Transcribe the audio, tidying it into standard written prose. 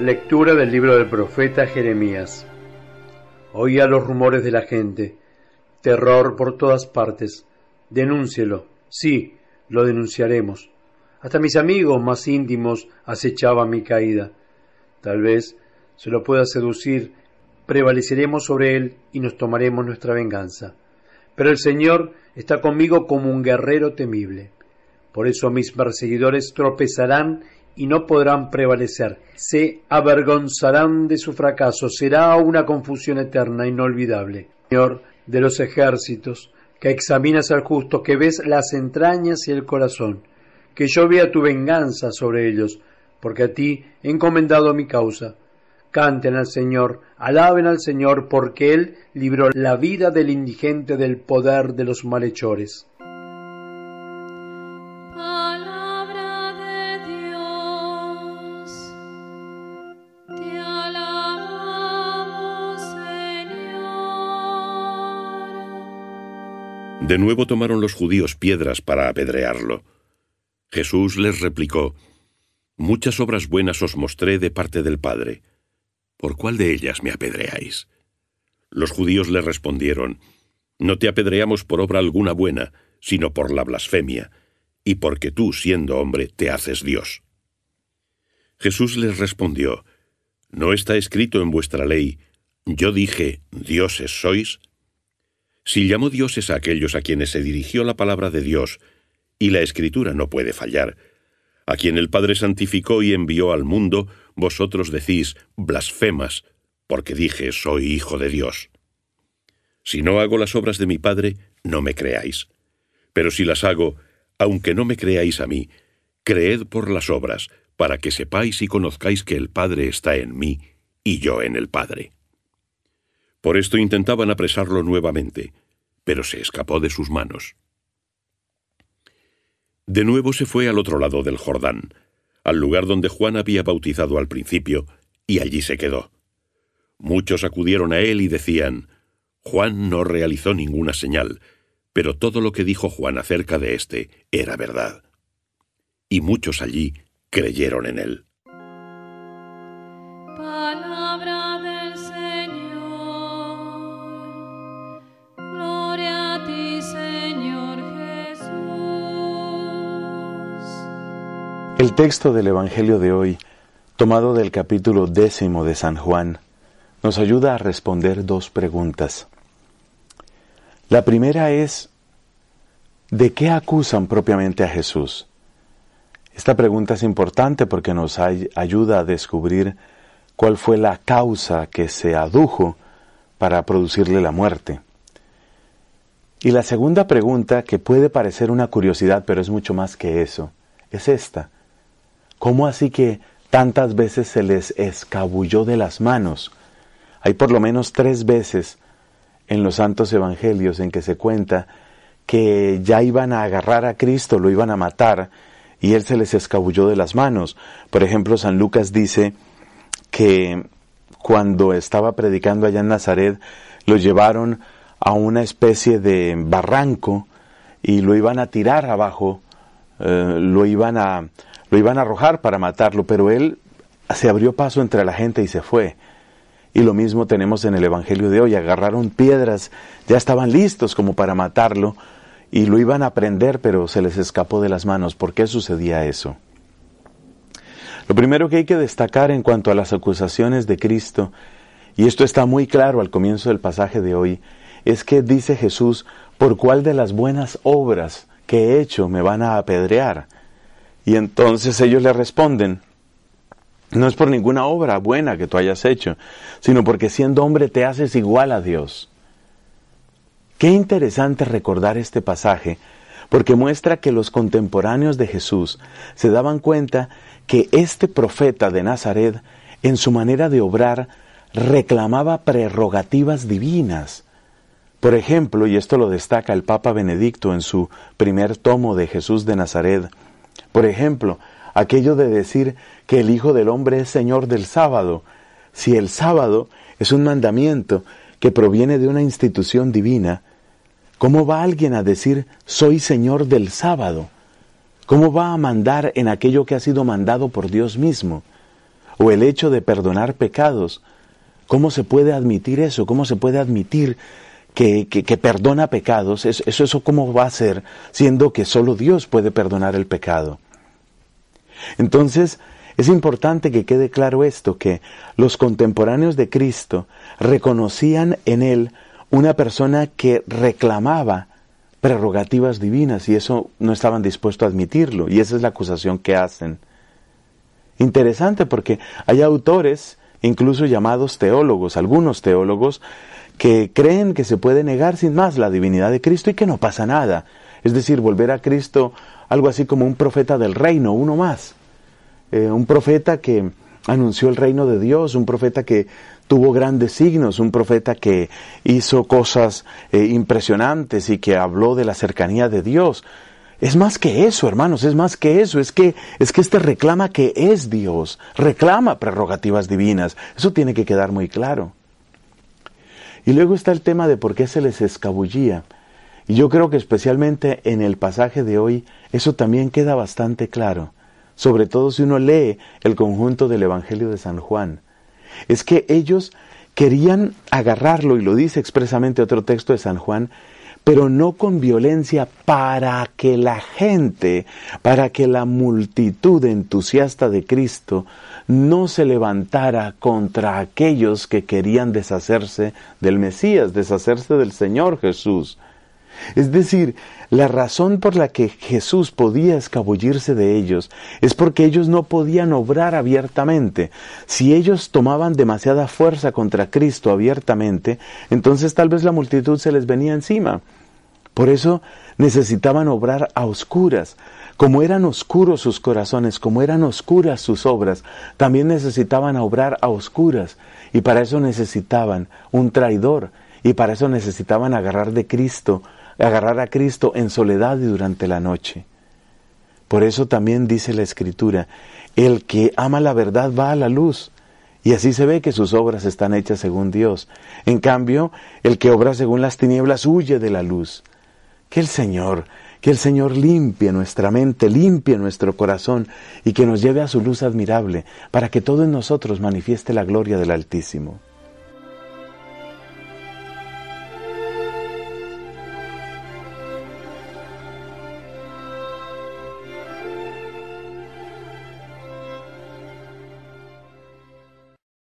Lectura del libro del profeta Jeremías. Oía los rumores de la gente, terror por todas partes. Denúncielo, sí, lo denunciaremos. Hasta mis amigos más íntimos acechaban mi caída. Tal vez se lo pueda seducir, prevaleceremos sobre él y nos tomaremos nuestra venganza. Pero el Señor está conmigo como un guerrero temible. Por eso mis perseguidores tropezarán y no podrán prevalecer. Se avergonzarán de su fracaso. Será una confusión eterna, inolvidable. Señor de los ejércitos, que examinas al justo, que ves las entrañas y el corazón, que yo vea tu venganza sobre ellos, porque a ti he encomendado mi causa. Canten al Señor, alaben al Señor, porque Él libró la vida del indigente del poder de los malhechores. De nuevo tomaron los judíos piedras para apedrearlo. Jesús les replicó: «Muchas obras buenas os mostré de parte del Padre. ¿Por cuál de ellas me apedreáis?» Los judíos le respondieron: «No te apedreamos por obra alguna buena, sino por la blasfemia, y porque tú, siendo hombre, te haces Dios». Jesús les respondió: «¿No está escrito en vuestra ley, yo dije, dioses sois? Si llamó dioses a aquellos a quienes se dirigió la palabra de Dios, y la Escritura no puede fallar, a quien el Padre santificó y envió al mundo, vosotros decís, blasfemas, porque dije, soy hijo de Dios. Si no hago las obras de mi Padre, no me creáis. Pero si las hago, aunque no me creáis a mí, creed por las obras, para que sepáis y conozcáis que el Padre está en mí, y yo en el Padre». Por esto intentaban apresarlo nuevamente, pero se escapó de sus manos. De nuevo se fue al otro lado del Jordán, al lugar donde Juan había bautizado al principio, y allí se quedó. Muchos acudieron a él y decían: «Juan no realizó ninguna señal, pero todo lo que dijo Juan acerca de éste era verdad». Y muchos allí creyeron en él. Palabra del Señor. Gloria a ti, Señor Jesús. El texto del Evangelio de hoy, tomado del capítulo 10 de San Juan, nos ayuda a responder dos preguntas. La primera es: ¿de qué acusan propiamente a Jesús? Esta pregunta es importante porque nos ayuda a descubrir cuál fue la causa que se adujo para producirle la muerte. Y la segunda pregunta, que puede parecer una curiosidad, pero es mucho más que eso, es esta: ¿cómo así que tantas veces se les escabulló de las manos? Hay por lo menos 3 veces en los santos evangelios en que se cuenta que ya iban a agarrar a Cristo, lo iban a matar, y Él se les escabulló de las manos. Por ejemplo, San Lucas dice que cuando estaba predicando allá en Nazaret, lo llevaron a una especie de barranco y lo iban a tirar abajo, lo iban a arrojar para matarlo, pero Él se abrió paso entre la gente y se fue. Y lo mismo tenemos en el Evangelio de hoy: agarraron piedras, ya estaban listos como para matarlo, y lo iban a prender, pero se les escapó de las manos. ¿Por qué sucedía eso? Lo primero que hay que destacar en cuanto a las acusaciones de Cristo, y esto está muy claro al comienzo del pasaje de hoy, es que dice Jesús: ¿por cuál de las buenas obras que he hecho me van a apedrear? Y entonces ellos le responden: no es por ninguna obra buena que tú hayas hecho, sino porque siendo hombre te haces igual a Dios. Qué interesante recordar este pasaje, porque muestra que los contemporáneos de Jesús se daban cuenta que este profeta de Nazaret, en su manera de obrar, reclamaba prerrogativas divinas. Por ejemplo, y esto lo destaca el Papa Benedicto en su primer tomo de Jesús de Nazaret, por ejemplo, aquello de decir que el Hijo del Hombre es Señor del sábado. Si el sábado es un mandamiento que proviene de una institución divina, ¿cómo va alguien a decir soy Señor del sábado? ¿Cómo va a mandar en aquello que ha sido mandado por Dios mismo? o el hecho de perdonar pecados. ¿Cómo se puede admitir eso? ¿Cómo se puede admitir que perdona pecados? ¿Eso cómo va a ser, siendo que solo Dios puede perdonar el pecado? Entonces, es importante que quede claro esto, que los contemporáneos de Cristo reconocían en Él una persona que reclamaba prerrogativas divinas, y eso no estaban dispuestos a admitirlo, y esa es la acusación que hacen. Interesante, porque hay autores, incluso llamados teólogos, algunos teólogos, que creen que se puede negar sin más la divinidad de Cristo y que no pasa nada. Es decir, volver a Cristo algo así como un profeta del reino, uno más. Un profeta que anunció el reino de Dios, un profeta que tuvo grandes signos, un profeta que hizo cosas impresionantes y que habló de la cercanía de Dios. Es más que eso, hermanos, es más que eso. Es que este reclama que es Dios, reclama prerrogativas divinas. Eso tiene que quedar muy claro. Y luego está el tema de por qué se les escabullía. Y yo creo que especialmente en el pasaje de hoy, eso también queda bastante claro. Sobre todo si uno lee el conjunto del Evangelio de San Juan. Es que ellos querían agarrarlo, y lo dice expresamente otro texto de San Juan, pero no con violencia, para que la gente, para que la multitud entusiasta de Cristo no se levantara contra aquellos que querían deshacerse del Mesías, deshacerse del Señor Jesús. Es decir, la razón por la que Jesús podía escabullirse de ellos es porque ellos no podían obrar abiertamente. Si ellos tomaban demasiada fuerza contra Cristo abiertamente, entonces tal vez la multitud se les venía encima. Por eso necesitaban obrar a oscuras. Como eran oscuros sus corazones, como eran oscuras sus obras, también necesitaban obrar a oscuras. Y para eso necesitaban un traidor. Y para eso necesitaban agarrar a Cristo en soledad y durante la noche. Por eso también dice la Escritura, el que ama la verdad va a la luz, y así se ve que sus obras están hechas según Dios. En cambio, el que obra según las tinieblas huye de la luz. Que el Señor limpie nuestra mente, limpie nuestro corazón, y que nos lleve a su luz admirable, para que todo en nosotros manifieste la gloria del Altísimo.